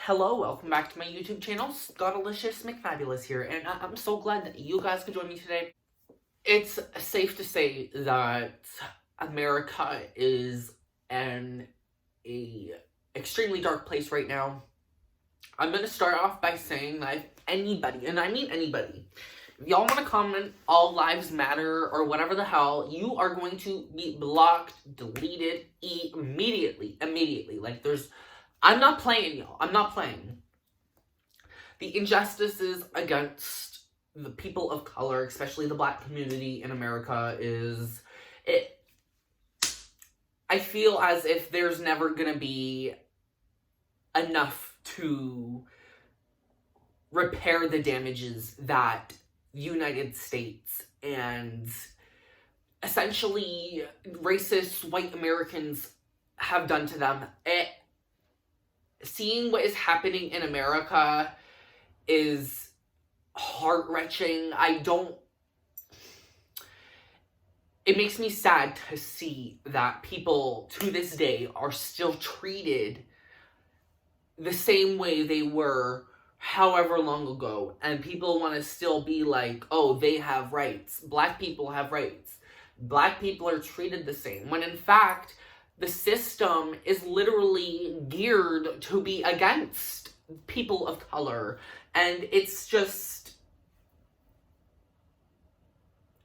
Hello, welcome back to my YouTube channel. Scottalicious McFabulous here, and I'm so glad that you guys could join me today. It's safe to say that America is in a extremely dark place right now. I'm going to start off by saying that if anybody, and I mean anybody, if y'all want to comment all lives matter or whatever the hell, you are going to be blocked, deleted immediately. Like, I'm not playing, y'all. I'm not playing. The injustices against the people of color, especially the Black community in America, I feel as if there's never gonna be enough to repair the damages that the United States and essentially racist white Americans have done to them. Seeing what is happening in America is heart-wrenching. It makes me sad to see that people to this day are still treated the same way they were however long ago, and people want to still be like, oh, they have rights. Black people have rights. Black people are treated the same, when in fact, the system is literally geared to be against people of color. And it's just,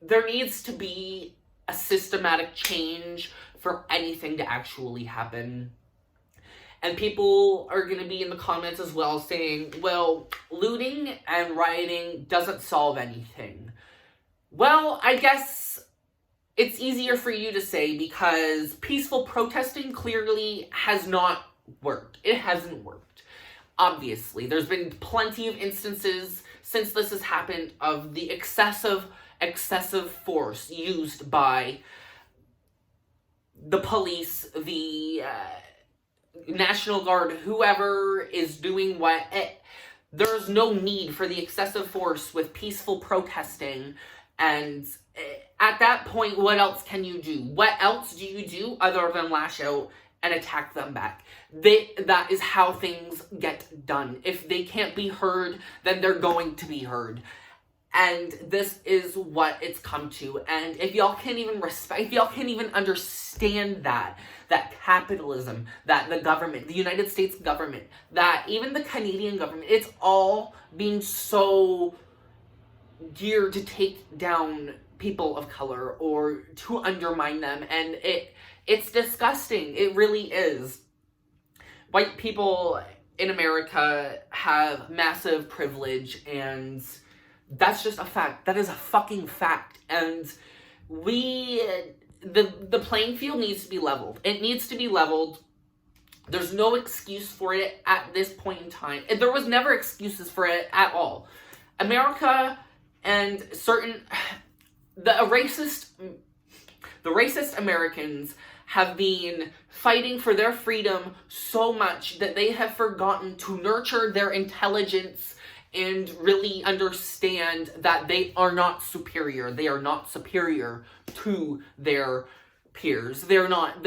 there needs to be a systematic change for anything to actually happen. And people are going to be in the comments as well saying, well, looting and rioting doesn't solve anything. Well, I guess it's easier for you to say because peaceful protesting clearly has not worked. It hasn't worked. Obviously, there's been plenty of instances since this has happened of the excessive force used by the police, the National Guard, whoever is doing what. There's no need for the excessive force with peaceful protesting. And at that point, what else can you do? What else do you do other than lash out and attack them back? That is how things get done. If they can't be heard, then they're going to be heard. And this is what it's come to. And if y'all can't even if y'all can't even understand that capitalism, that the government, the United States government, that even the Canadian government, it's all being so geared to take down people of color or to undermine them, and it's disgusting. It really is. White people in America have massive privilege, and that's just a fact. That is a fucking fact. And the playing field needs to be leveled. It needs to be leveled. There's no excuse for it at this point in time. There was never excuses for it at all. America and the racist Americans have been fighting for their freedom so much that they have forgotten to nurture their intelligence and really understand that they are not superior. They are not superior to their peers. They're not.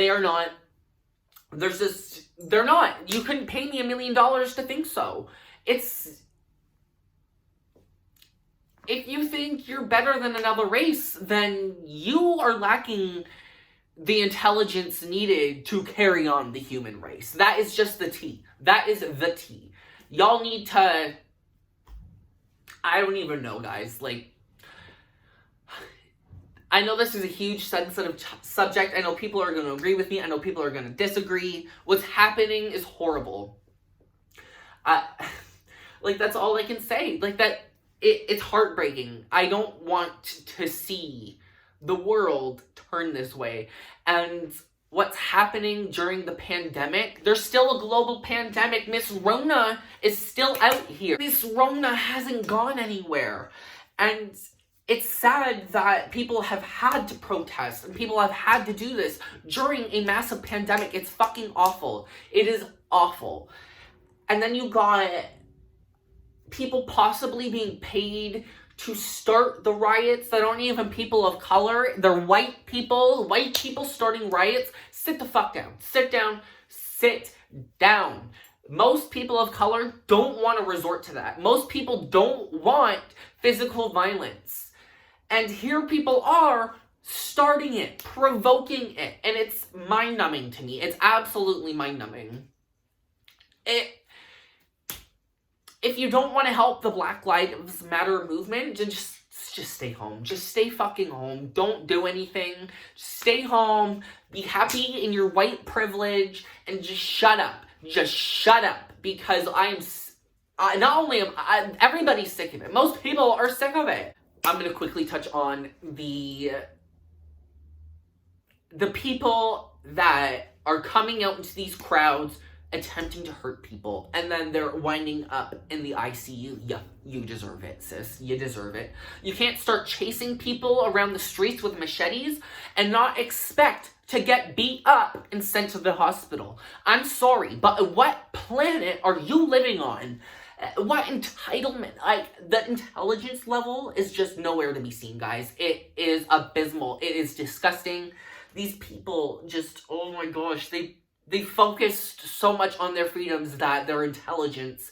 You couldn't pay me $1 million to think so. If you think you're better than another race, then you are lacking the intelligence needed to carry on the human race. That is just the tea. That is the tea. Y'all need to... I don't even know, guys. Like, I know this is a huge, sensitive subject. I know people are going to agree with me. I know people are going to disagree. What's happening is horrible. Like, that's all I can say. Like, that... It's heartbreaking. I don't want to see the world turn this way. And what's happening during the pandemic, there's still a global pandemic. Miss Rona is still out here. Miss Rona hasn't gone anywhere. And it's sad that people have had to protest and people have had to do this during a massive pandemic. It's fucking awful. It is awful. And then you got people possibly being paid to start the riots that aren't even people of color. They're white people starting riots. Sit the fuck down. Sit down. Most people of color don't want to resort to that. Most people don't want physical violence. And here people are starting it, provoking it, and it's mind-numbing to me. It's absolutely mind-numbing. If you don't want to help the Black Lives Matter movement, then just stay home. Just stay fucking home. Don't do anything. Just stay home. Be happy in your white privilege and just shut up. Just shut up. Because everybody's sick of it. Most people are sick of it. I'm going to quickly touch on the people that are coming out into these crowds attempting to hurt people, and then they're winding up in the ICU. Yeah, you deserve it, sis. You deserve it. You can't start chasing people around the streets with machetes and not expect to get beat up and sent to the hospital. I'm sorry, but what planet are you living on? What entitlement? The intelligence level is just nowhere to be seen, guys. It is abysmal. It is disgusting. These people just, oh my gosh, they focused so much on their freedoms that their intelligence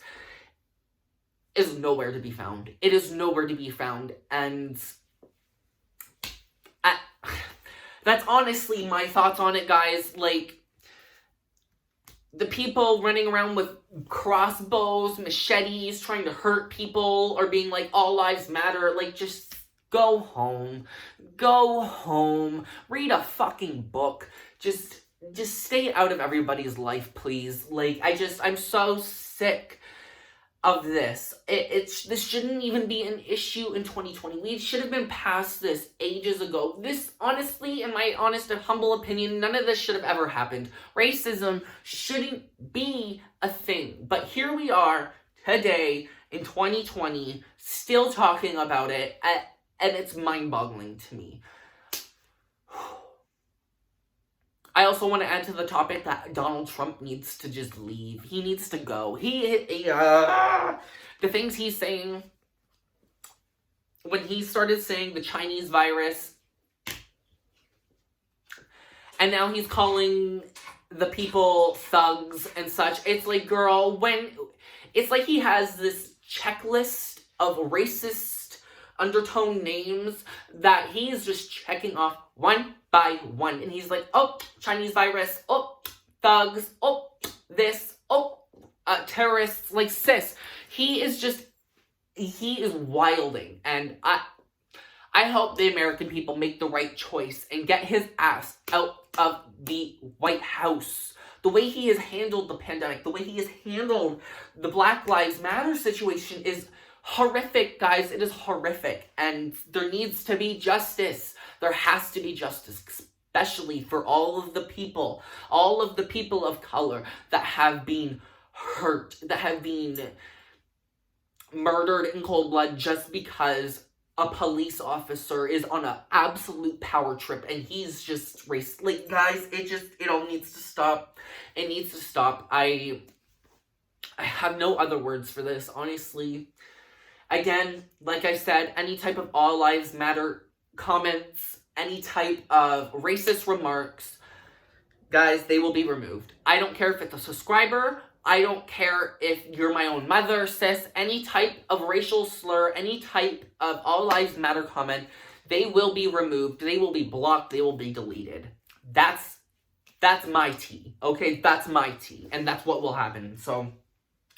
is nowhere to be found. It is nowhere to be found. And that's honestly my thoughts on it, guys. Like, the people running around with crossbows, machetes, trying to hurt people, or being like, all lives matter. Like, just go home. Go home. Read a fucking book. Just stay out of everybody's life, please. Like, I'm so sick of this. This shouldn't even be an issue in 2020. We should have been past this ages ago. This, honestly, in my honest and humble opinion, none of this should have ever happened. Racism shouldn't be a thing. But here we are, today, in 2020, still talking about it, and it's mind-boggling to me. I also want to add to the topic that Donald Trump needs to just leave. He needs to go. The things he's saying, when he started saying the Chinese virus, and now he's calling the people thugs and such, it's like, girl, it's like he has this checklist of racist undertone names that he's just checking off one by one. And he's like, oh, Chinese virus, oh, thugs, oh, this, oh, terrorists. Like, sis, he is wilding. And I hope the American people make the right choice and get his ass out of the White House. The way he has handled the pandemic, the way he has handled the Black Lives Matter situation is horrific, guys. It is horrific. And there needs to be justice. There has to be justice, especially for all of the people of color that have been hurt, that have been murdered in cold blood just because a police officer is on an absolute power trip and he's just racist. Like, guys, it all needs to stop. It needs to stop. I have no other words for this, honestly. Again, like I said, any type of all lives matter comments, any type of racist remarks, guys, they will be removed. I don't care if it's a subscriber. I don't care if you're my own mother, sis. Any type of racial slur, any type of all lives matter comment, they will be removed. They will be blocked. They will be deleted. That's my tea, okay? That's my tea, and that's what will happen. So,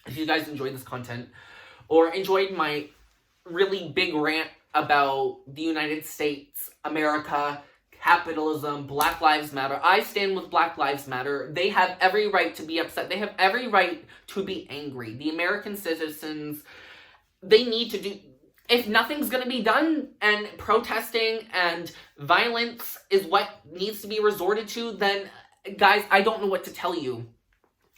if you guys enjoyed this content, or enjoyed my really big rant about the United States, America, capitalism, Black Lives Matter. I stand with Black Lives Matter. They have every right to be upset. They have every right to be angry. The American citizens, they need to do... If nothing's going to be done and protesting and violence is what needs to be resorted to, then, guys, I don't know what to tell you.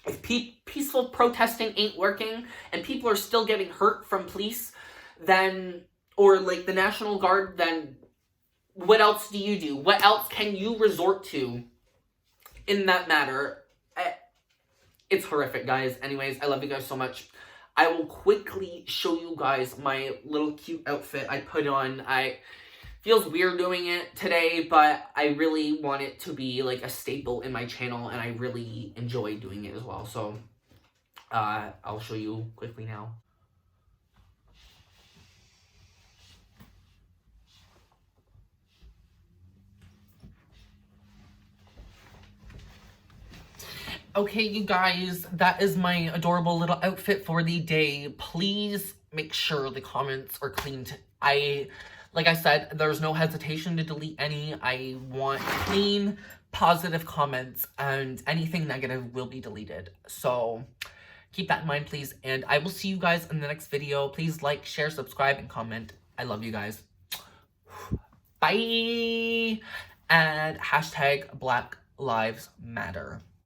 If peaceful protesting ain't working and people are still getting hurt from police, then, or like the National Guard, then what else do you do? What else can you resort to in that matter? It's horrific, guys. Anyways, I love you guys so much. I will quickly show you guys my little cute outfit I put on. Feels weird doing it today, but I really want it to be like a staple in my channel, and I really enjoy doing it as well. So, I'll show you quickly now. Okay, you guys, that is my adorable little outfit for the day. Please make sure the comments are clean. Like I said, there's no hesitation to delete any. I want clean, positive comments, and anything negative will be deleted. So keep that in mind, please. And I will see you guys in the next video. Please like, share, subscribe, and comment. I love you guys. Bye! And hashtag Black Lives Matter.